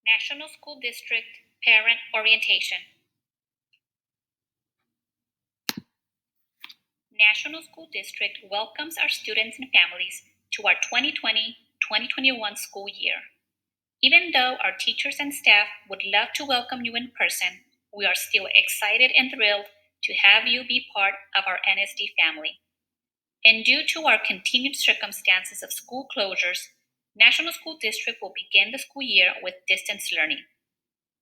National School District Parent Orientation. National School District welcomes our students and families to our 2020-2021 school year. Even though our teachers and staff would love to welcome you in person, we are still excited and thrilled to have you be part of our NSD family. And due to our continued circumstances of school closures, National School District will begin the school year with distance learning.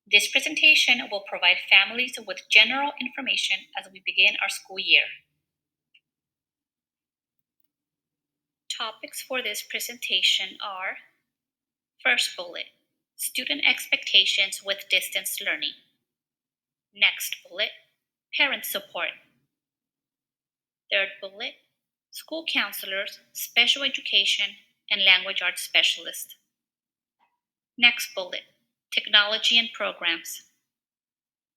This presentation will provide families with general information as we begin our school year. Topics for this presentation are: first bullet, student expectations with distance learning. Next bullet, parent support. Third bullet, school counselors, special education, and language arts specialists. Next bullet, technology and programs.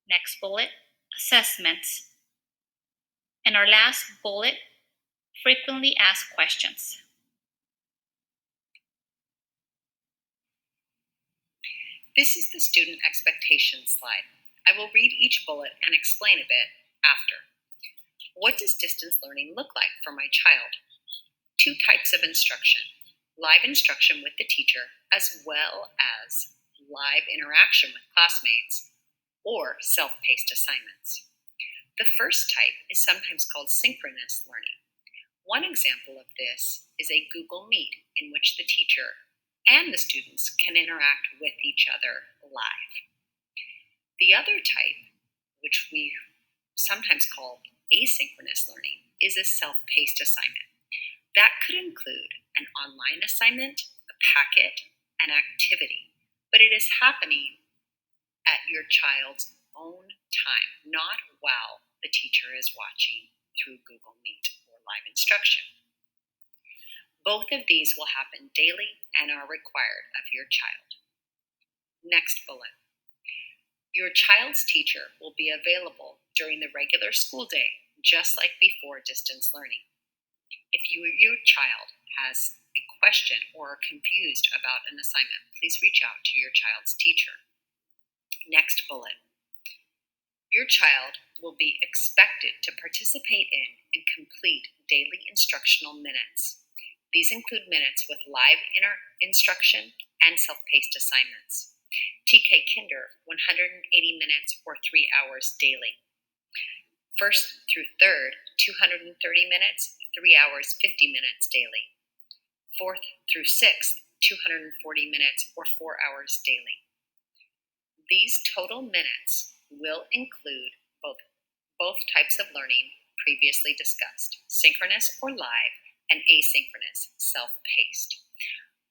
Next bullet, assessments. And our last bullet, frequently asked questions. This is the student expectations slide. I will read each bullet and explain a bit after. What does distance learning look like for my child? Two types of instruction: live instruction with the teacher, as well as live interaction with classmates, or self-paced assignments. The first type is sometimes called synchronous learning. One example of this is a Google Meet in which the teacher and the students can interact with each other live. The other type, which we sometimes call asynchronous learning, is a self-paced assignment. That could include an online assignment, a packet, an activity, but it is happening at your child's own time, not while the teacher is watching through Google Meet or live instruction. Both of these will happen daily and are required of your child. Next bullet. Your child's teacher will be available during the regular school day, just like before distance learning. If your child has a question or are confused about an assignment, please reach out to your child's teacher. Next bullet. Your child will be expected to participate in and complete daily instructional minutes. These include minutes with live instruction and self-paced assignments. TK Kinder, 180 minutes or 3 hours daily. First through third, 230 minutes, 3 hours, 50 minutes daily. Fourth through sixth, 240 minutes or 4 hours daily. These total minutes will include both types of learning previously discussed: synchronous or live, and asynchronous, self-paced.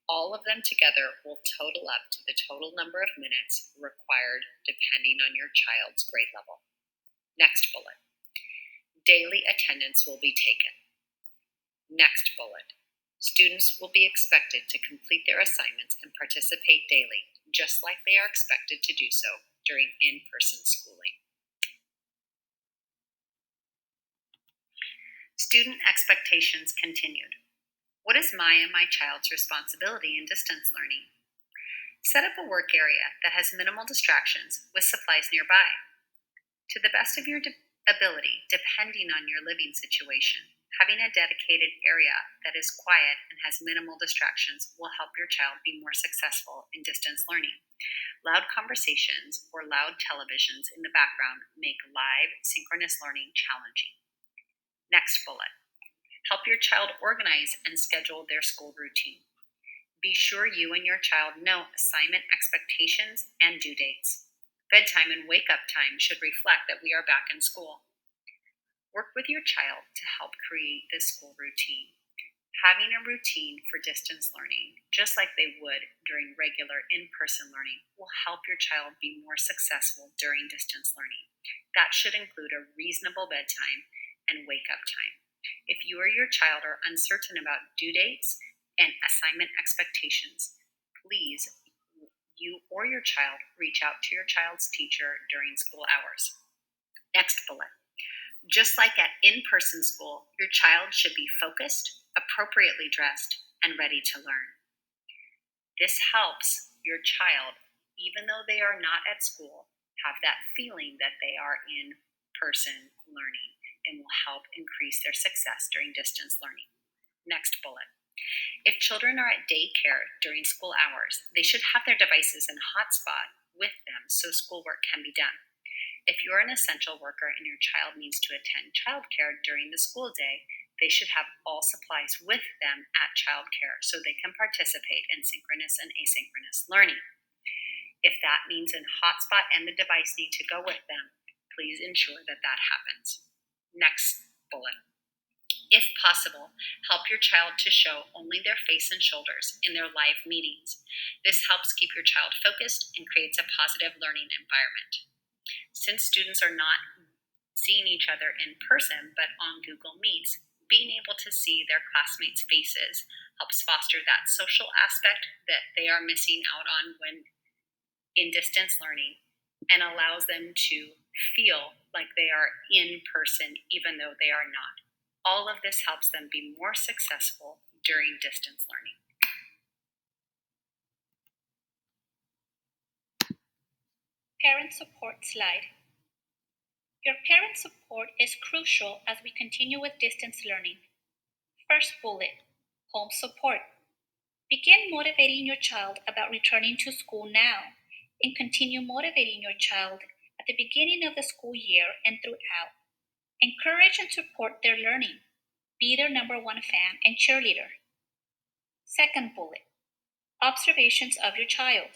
All of them together will total up to the total number of minutes required depending on your child's grade level. Next bullet. Daily attendance will be taken. Next bullet. Students will be expected to complete their assignments and participate daily, just like they are expected to do so during in-person schooling. Student expectations continued. What is my and my child's responsibility in distance learning? Set up a work area that has minimal distractions with supplies nearby. To the best of your ability, depending on your living situation, having a dedicated area that is quiet and has minimal distractions will help your child be more successful in distance learning. Loud conversations or loud televisions in the background make live synchronous learning challenging. Next bullet. Help your child organize and schedule their school routine. Be sure you and your child know assignment expectations and due dates. Bedtime and wake-up time should reflect that we are back in school. Work with your child to help create this school routine. Having a routine for distance learning, just like they would during regular in-person learning, will help your child be more successful during distance learning. That should include a reasonable bedtime and wake-up time. If you or your child are uncertain about due dates and assignment expectations, please, you or your child, reach out to your child's teacher during school hours. Next bullet. Just like at in-person school, your child should be focused, appropriately dressed, and ready to learn. This helps your child even though they are not at school, have that feeling that they are in person learning and will help increase their success during distance learning. Next bullet. If children are at daycare during school hours, they should have their devices in hotspot with them so schoolwork can be done. If you're an essential worker and your child needs to attend childcare during the school day, they should have all supplies with them at childcare so they can participate in synchronous and asynchronous learning. If that means a hotspot and the device need to go with them, please ensure that that happens. Next bullet. If possible, help your child to show only their face and shoulders in their live meetings. This helps keep your child focused and creates a positive learning environment. Since students are not seeing each other in person but on Google Meets, being able to see their classmates' faces helps foster that social aspect that they are missing out on when in distance learning and allows them to feel like they are in person even though they are not. All of this helps them be more successful during distance learning. Parent support slide. Your parent support is crucial as we continue with distance learning. First bullet, home support. Begin motivating your child about returning to school now and continue motivating your child at the beginning of the school year and throughout. Encourage and support their learning. Be their number one fan and cheerleader. Second bullet, observations of your child.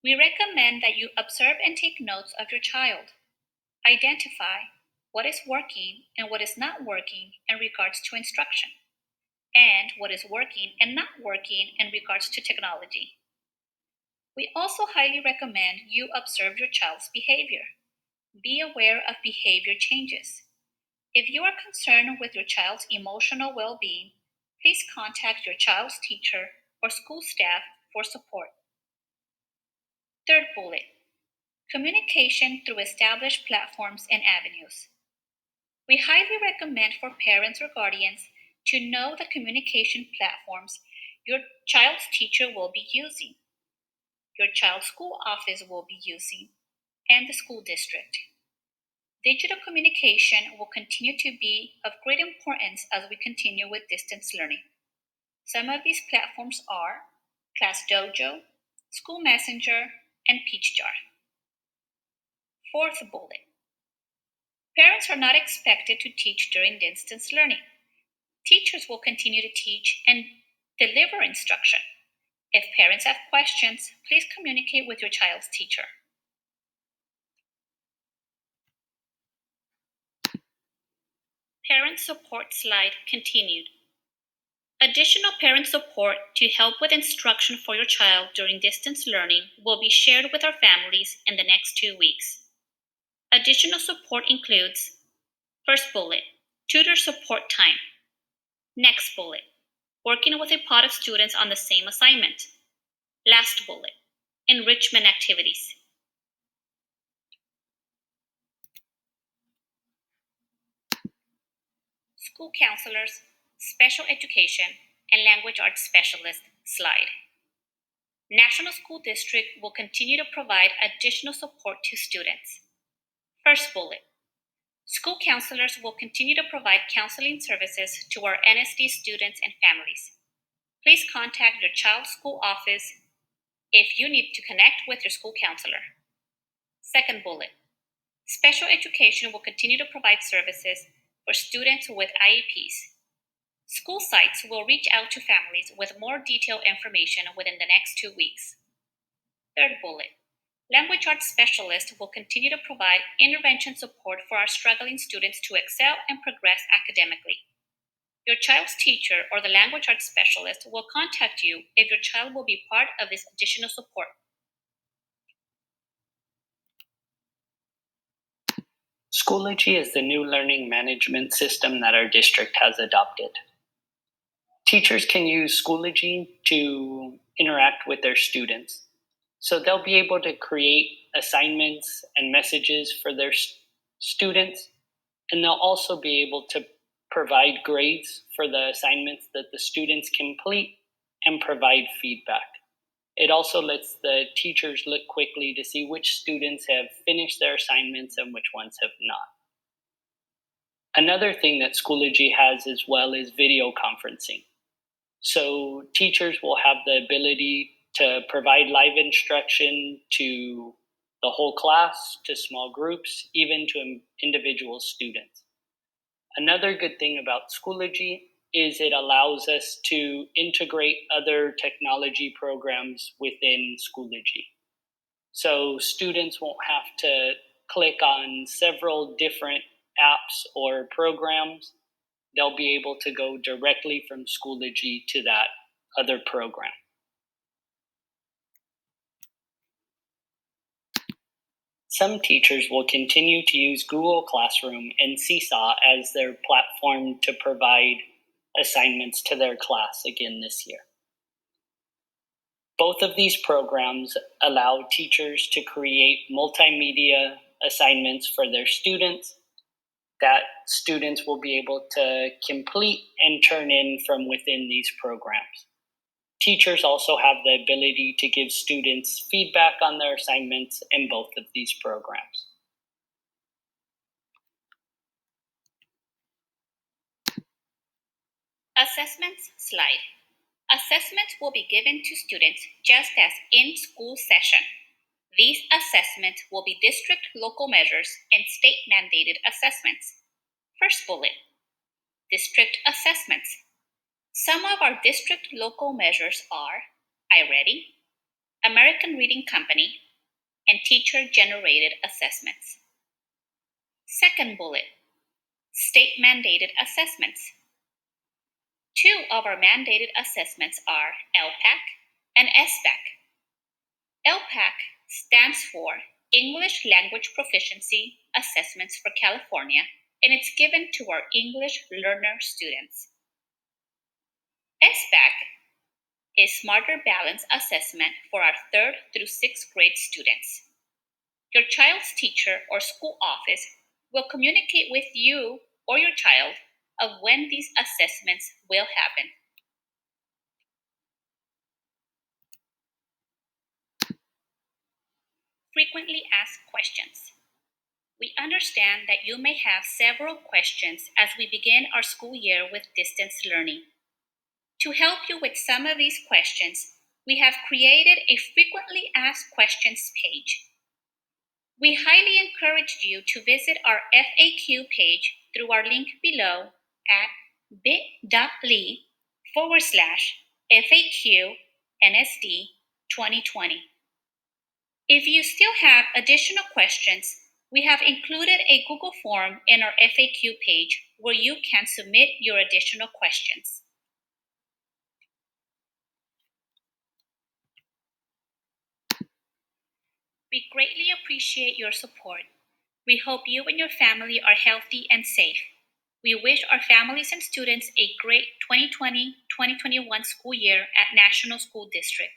We recommend that you observe and take notes of your child. Identify what is working and what is not working in regards to instruction, and what is working and not working in regards to technology. We also highly recommend you observe your child's behavior. Be aware of behavior changes. If you are concerned with your child's emotional well-being, please contact your child's teacher or school staff for support. Third bullet, communication through established platforms and avenues. We highly recommend for parents or guardians to know the communication platforms your child's teacher will be using, your child's school office will be using, and the school district. Digital communication will continue to be of great importance as we continue with distance learning. Some of these platforms are Class Dojo, School Messenger, and PeachJar. Fourth bullet. Parents are not expected to teach during distance learning. Teachers will continue to teach and deliver instruction. If parents have questions, please communicate with your child's teacher. Parent support slide continued. Additional parent support to help with instruction for your child during distance learning will be shared with our families in the next 2 weeks. Additional support includes: first bullet, tutor support time. Next bullet, working with a pod of students on the same assignment. Last bullet, enrichment activities. School counselors, special education, and language arts specialist slide. National School District will continue to provide additional support to students. First bullet, school counselors will continue to provide counseling services to our NSD students and families. Please contact your child's school office if you need to connect with your school counselor. Second bullet, special education will continue to provide services for students with IEPs. School sites will reach out to families with more detailed information within the next 2 weeks. Third bullet, language arts specialists will continue to provide intervention support for our struggling students to excel and progress academically. Your child's teacher or the language arts specialist will contact you if your child will be part of this additional support. Schoology is the new learning management system that our district has adopted. Teachers can use Schoology to interact with their students. So they'll be able to create assignments and messages for their students, and they'll also be able to provide grades for the assignments that the students complete and provide feedback. It also lets the teachers look quickly to see which students have finished their assignments and which ones have not. Another thing that Schoology has as well is video conferencing. So teachers will have the ability to provide live instruction to the whole class, to small groups, even to individual students. Another good thing about Schoology is it allows us to integrate other technology programs within Schoology. So students won't have to click on several different apps or programs. They'll be able to go directly from Schoology to that other program. Some teachers will continue to use Google Classroom and Seesaw as their platform to provide assignments to their class again this year. Both of these programs allow teachers to create multimedia assignments for their students that students will be able to complete and turn in from within these programs. Teachers also have the ability to give students feedback on their assignments in both of these programs. Assessments slide. Assessments will be given to students just as in school session. These assessments will be district local measures and state mandated assessments. First bullet, district assessments. Some of our district local measures are iReady, American Reading Company, and teacher-generated assessments. Second bullet, state-mandated assessments. Two of our mandated assessments are LPAC and SPAC. LPAC stands for English Language Proficiency Assessments for California, and it's given to our English learner students. SPAC is Smarter Balance Assessment for our 3rd through 6th grade students. Your child's teacher or school office will communicate with you or your child of when these assessments will happen. Frequently asked questions. We understand that you may have several questions as we begin our school year with distance learning. To help you with some of these questions, we have created a frequently asked questions page. We highly encourage you to visit our FAQ page through our link below at bit.ly/FAQ NSD 2020. If you still have additional questions, we have included a Google form in our FAQ page where you can submit your additional questions. We greatly appreciate your support. We hope you and your family are healthy and safe. We wish our families and students a great 2020-2021 school year at National School District.